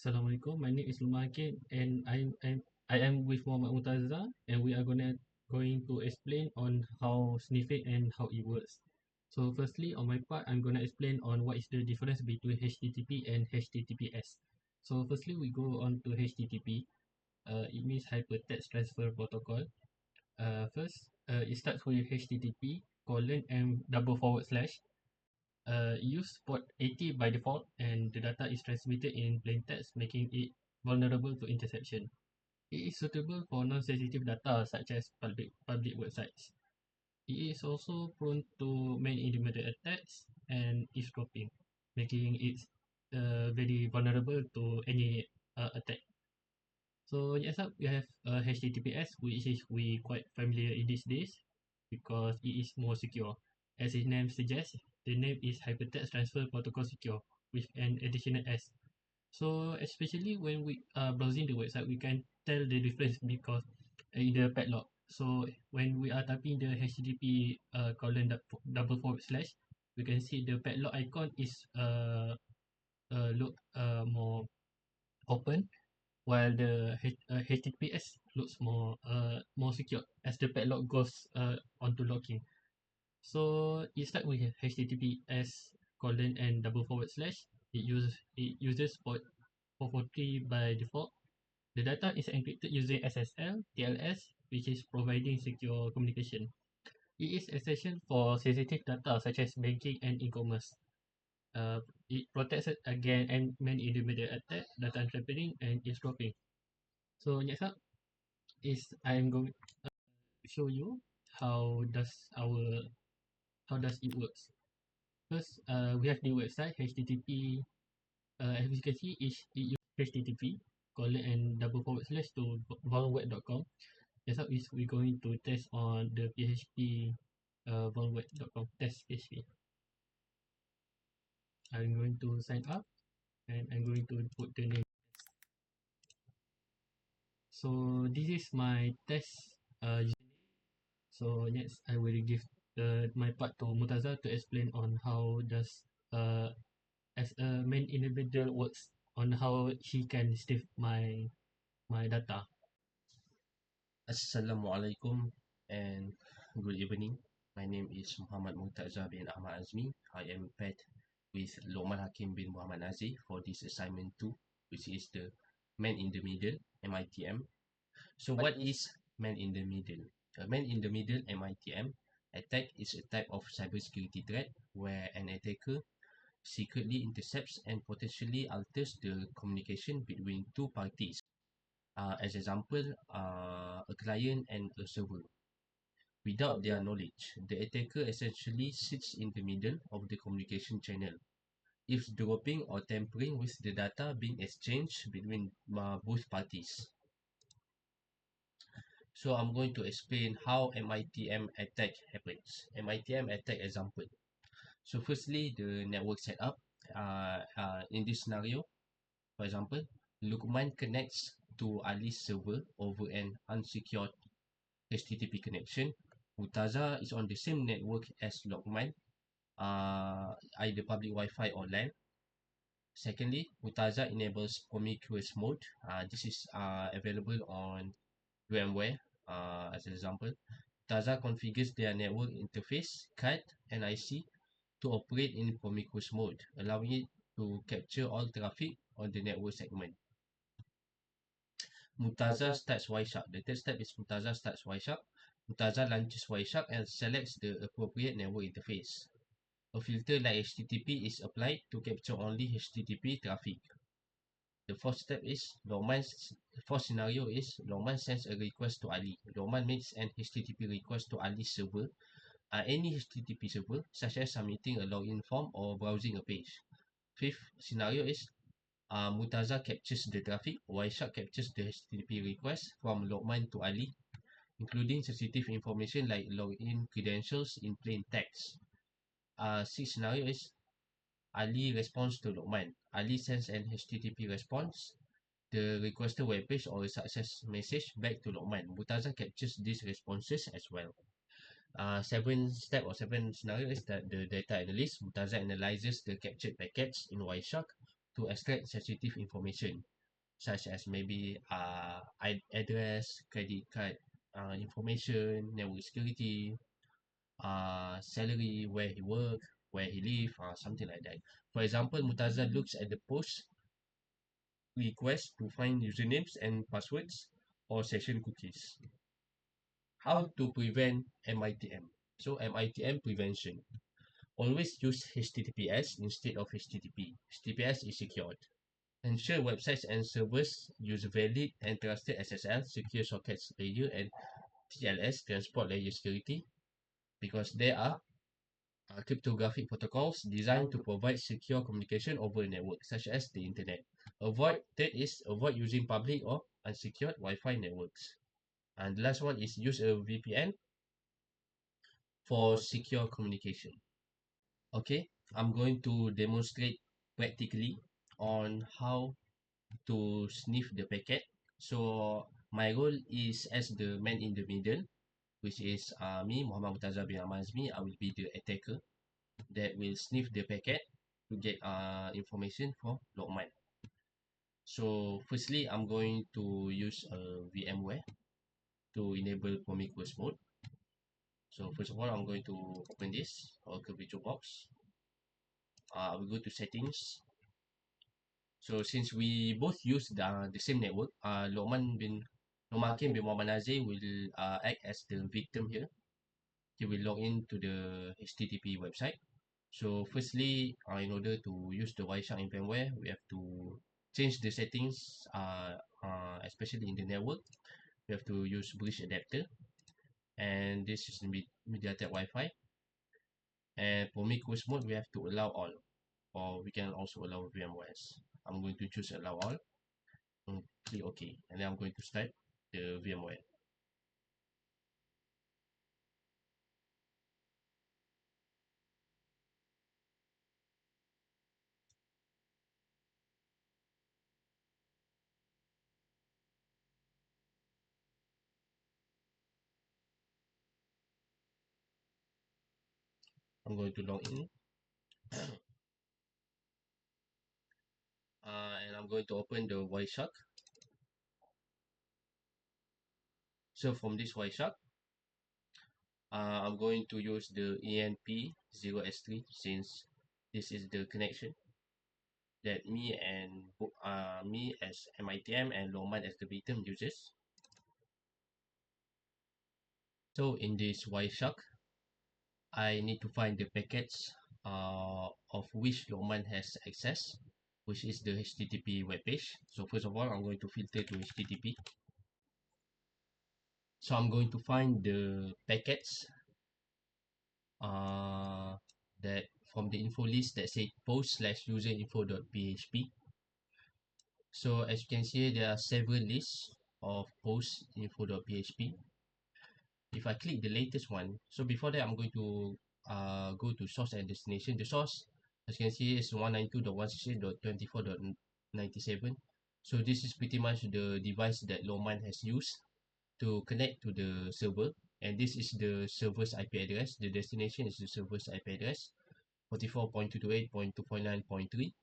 Assalamualaikum. My name is LUQMAN and I am with MURTADZA, and we are going to explain on how sniffing and how it works. So firstly, on my part, I'm gonna explain on what is the difference between HTTP and HTTPS. So firstly, we go on to HTTP. It means Hypertext Transfer Protocol. It starts with HTTP colon and double forward slash. Use port 80 by default, and the data is transmitted in plain text, making it vulnerable to interception. It is suitable for non-sensitive data such as public websites. It is also prone to man-in-the-middle attacks and eavesdropping, making it very vulnerable to any attack. So next up, we have HTTPS, which is we quite familiar in these days because it is more secure. As its name suggests, the name is Hypertext Transfer Protocol Secure with an additional S. So especially when we are browsing the website, we can tell the difference because in the padlock. So when we are typing the HTTP colon double forward slash, we can see the padlock icon is look more open, while the HTTPS looks more secure as the padlock goes onto locking. So it starts with HTTPS colon and double forward slash. It uses port 443 by default. The data is encrypted using SSL, TLS, which is providing secure communication. It is essential for sensitive data such as banking and e-commerce. It protects it against man-in-the-middle attack, data tampering, and eavesdropping. So next up is I'm going to show you how does it works. First, we have the website HTTP. As you can see, it uses HTTP colon and double forward slash to vulnweb.com. Next up is we're going to test on the PHP vulnweb.com test PHP. I'm going to sign up and I'm going to put the name. So this is my test username. So next I will give my part to MURTADZA to explain on how does as a main individual works, on how he can sniff my data. Assalamualaikum and good evening. My name is Muhammad MURTADZA bin Ahmad AZMI. I am paired with LUQMAN HAKIM bin Muhammad NAZIR for this assignment 2, which is the man in the middle, MITM. So what is man in the middle? A man in the middle MITM attack is a type of cybersecurity threat where an attacker secretly intercepts and potentially alters the communication between two parties. As example, a client and a server. Without their knowledge, the attacker essentially sits in the middle of the communication channel, eavesdropping or tampering with the data being exchanged between both parties. So I'm going to explain how MITM attack happens. MITM attack example. So firstly, the network setup. In this scenario, for example, LUQMAN connects to Ali's server over an unsecured HTTP connection. MURTADZA is on the same network as LUQMAN, either public Wi-Fi or LAN. Secondly, MURTADZA enables promiscuous mode. This is available on VMware as an example. MURTADZA configures their network interface, card, and IC to operate in promiscuous mode, allowing it to capture all traffic on the network segment. MURTADZA starts Wireshark. The third step is MURTADZA starts Wireshark. MURTADZA launches Wireshark and selects the appropriate network interface. A filter like HTTP is applied to capture only HTTP traffic. The fourth scenario is LUQMAN sends a request to Ali. LUQMAN makes an HTTP request to Ali's server, any HTTP server, such as submitting a login form or browsing a page. Fifth scenario is MURTADZA captures the traffic. Wireshark captures the HTTP request from LUQMAN to Ali, including sensitive information like login credentials in plain text. Sixth scenario is Ali responds to LUQMAN. Ali sends an HTTP response, the requested web page or a success message back to LUQMAN. MURTADZA captures these responses as well. Seven scenario is that the data analyst. MURTADZA analyzes the captured packets in Wireshark. to extract sensitive information, such as maybe address, credit card information, network security, salary, where he work, where he live, something like that. For example, MURTADZA looks at the post request to find usernames and passwords or session cookies. How to prevent MITM? So MITM prevention. Always use HTTPS instead of HTTP. HTTPS is secured. Ensure websites and servers use valid and trusted SSL, secure sockets layer, and TLS, transport layer security, because they are cryptographic protocols designed to provide secure communication over a network, such as the internet. Avoid using public or unsecured Wi-Fi networks. And the last one is use a VPN for secure communication. Okay, I'm going to demonstrate practically on how to sniff the packet. So my role is as the man in the middle, which is me, Muhammad MURTADZA bin AZMI. I will be the attacker that will sniff the packet to get information from LUQMAN. So firstly, I'm going to use a VMware to enable Prometheus mode. So first of all, I'm going to open this Oracle VirtualBox. I will go to settings. So since we both use the same network, LUQMAN Hakim bin Muhammad NAZIR will act as the victim here. He will log in to the HTTP website. So firstly, in order to use the Wireshark in VMware, we have to change the settings, especially in the network. We have to use bridge adapter, and this is MediaTek Wi-Fi. And for Prometheus mode, we have to allow all, or we can also allow VMwares. I'm going to choose allow all and click OK, and then I'm going to start the VMware. I'm going to log in, and I'm going to open the Wireshark. So from this Wireshark, I'm going to use the ENP0S3, since this is the connection that me as MITM and LUQMAN as the victim uses. So in this Wireshark, I need to find the packets of which LUQMAN has access, which is the HTTP web page. So first of all, I'm going to filter to HTTP. So I'm going to find the packets that from the info list that say post/userinfo.php. So as you can see, there are several lists of post.info.php. If I click the latest one, so before that, I'm going to go to source and destination. The source, as you can see, is 192.168.24.97. So this is pretty much the device that LUQMAN has used to connect to the server, and this is the server's IP address. The destination is the server's IP address, 44.228.249.3.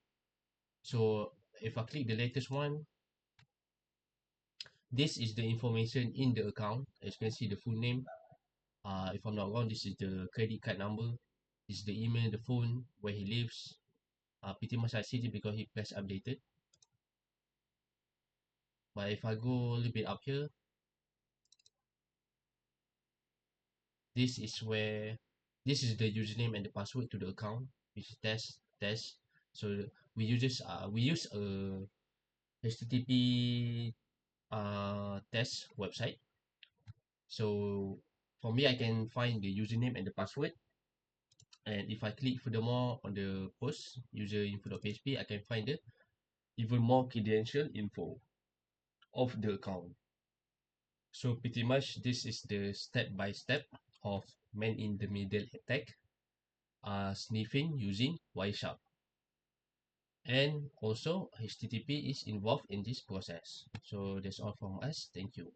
So if I click the latest one, this is the information in the account. As you can see, the full name, if I'm not wrong, this is the credit card number, this is the email, the phone, where he lives. Pretty much I see it because he pressed updated. But if I go a little bit up here, this is the username and the password to the account, which is test. So we use a HTTP test website. So for me, I can find the username and the password, and if I click furthermore on the post user info.php, I can find the even more credential info of the account. So pretty much this is the step-by-step of man-in-the-middle attack, sniffing using Wireshark. And also HTTP is involved in this process. So that's all from us. Thank you.